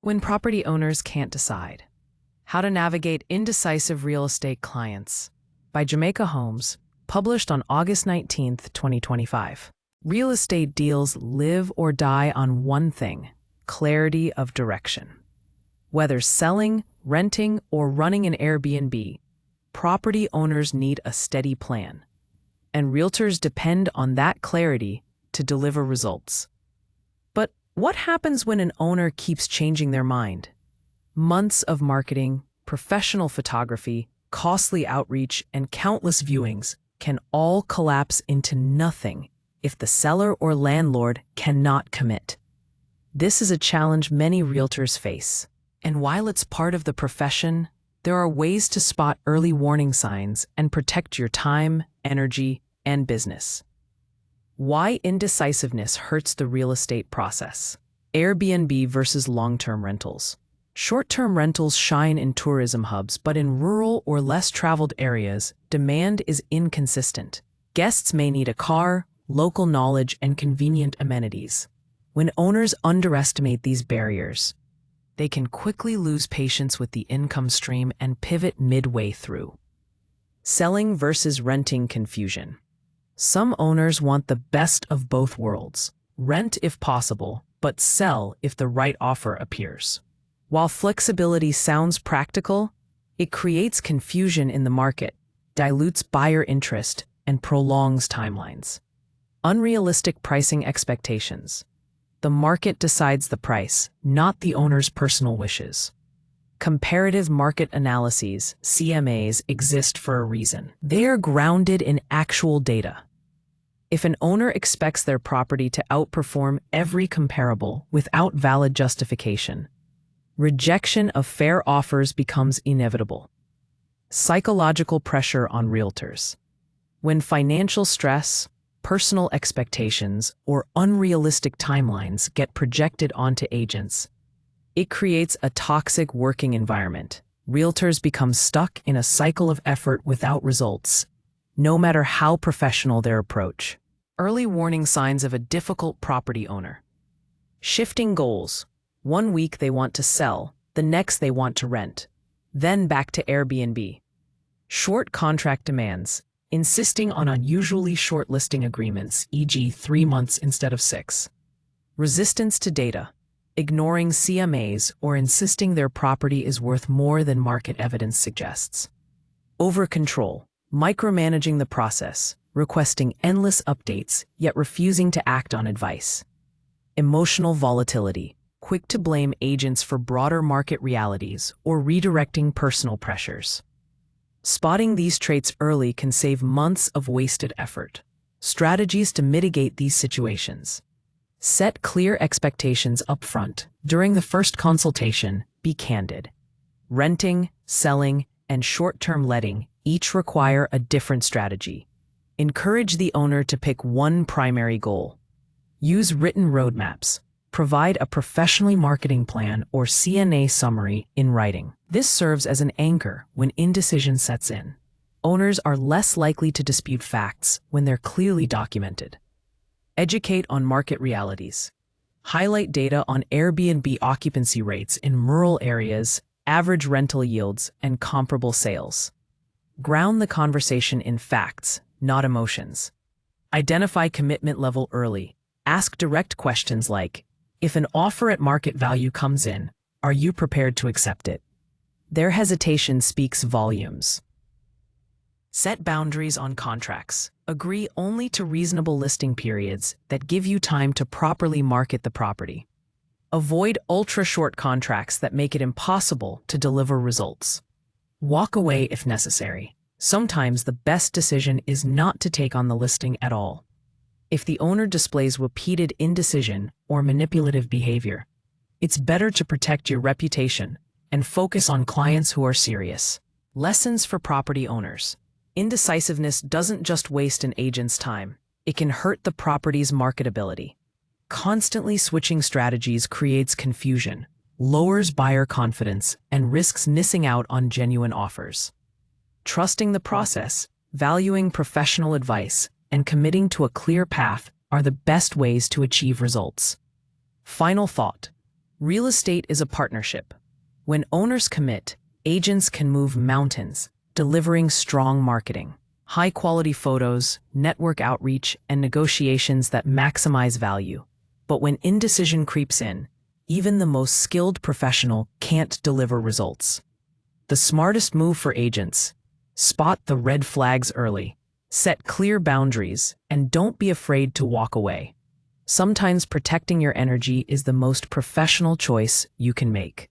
When property owners can't decide. How to navigate indecisive real estate clients. By Jamaica Homes, published on August 19, 2025. Real estate deals live or die on one thing: clarity of direction. Whether selling, renting, or running an Airbnb, property owners need a steady plan, and realtors depend on that clarity to deliver results. But what happens when an owner keeps changing their mind? Months of marketing, professional photography, costly outreach, and countless viewings can all collapse into nothing if the seller or landlord cannot commit. This is a challenge many realtors face. And while it's part of the profession, there are ways to spot early warning signs and protect your time, energy, and business. Why indecisiveness hurts the real estate process. Airbnb versus long-term rentals. Short-term rentals shine in tourism hubs, but in rural or less traveled areas, demand is inconsistent. Guests may need a car, local knowledge, and convenient amenities. When owners underestimate these barriers, they can quickly lose patience with the income stream and pivot midway through. Selling versus renting confusion. Some owners want the best of both worlds: rent if possible, but sell if the right offer appears. While flexibility sounds practical, it creates confusion in the market, dilutes buyer interest, and prolongs timelines. Unrealistic pricing expectations. The market decides the price, not the owner's personal wishes. Comparative market analyses, CMAs, exist for a reason. They are grounded in actual data. If an owner expects their property to outperform every comparable without valid justification, rejection of fair offers becomes inevitable. Psychological pressure on realtors. When financial stress, personal expectations, or unrealistic timelines get projected onto agents, it creates a toxic working environment. Realtors become stuck in a cycle of effort without results, no matter how professional their approach. Early warning signs of a difficult property owner. Shifting goals. One week they want to sell, the next they want to rent, then back to Airbnb. Short contract demands, insisting on unusually short listing agreements, e.g. 3 months instead of 6. Resistance to data, ignoring CMAs or insisting their property is worth more than market evidence suggests. Over-control, micromanaging the process, requesting endless updates, yet refusing to act on advice. Emotional volatility, quick to blame agents for broader market realities or redirecting personal pressures. Spotting these traits early can save months of wasted effort. Strategies to mitigate these situations. Set clear expectations upfront. During the first consultation, be candid. Renting, selling, and short-term letting each require a different strategy. Encourage the owner to pick one primary goal. Use written roadmaps. Provide a professionally marketing plan or CNA summary in writing. This serves as an anchor when indecision sets in. Owners are less likely to dispute facts when they're clearly documented. Educate on market realities. Highlight data on Airbnb occupancy rates in rural areas, average rental yields, and comparable sales. Ground the conversation in facts, not emotions. Identify commitment level early. Ask direct questions like, if an offer at market value comes in, are you prepared to accept it? Their hesitation speaks volumes. Set boundaries on contracts. Agree only to reasonable listing periods that give you time to properly market the property. Avoid ultra-short contracts that make it impossible to deliver results. Walk away if necessary. Sometimes the best decision is not to take on the listing at all. If the owner displays repeated indecision or manipulative behavior, it's better to protect your reputation and focus on clients who are serious. Lessons for property owners. Indecisiveness doesn't just waste an agent's time. It can hurt the property's marketability. Constantly switching strategies creates confusion, lowers buyer confidence, and risks missing out on genuine offers. Trusting the process, valuing professional advice, and committing to a clear path are the best ways to achieve results. Final thought. Real estate is a partnership. When owners commit, agents can move mountains, delivering strong marketing, high-quality photos, network outreach, and negotiations that maximize value. But when indecision creeps in, even the most skilled professional can't deliver results. The smartest move for agents: spot the red flags early, set clear boundaries, and don't be afraid to walk away. Sometimes protecting your energy is the most professional choice you can make.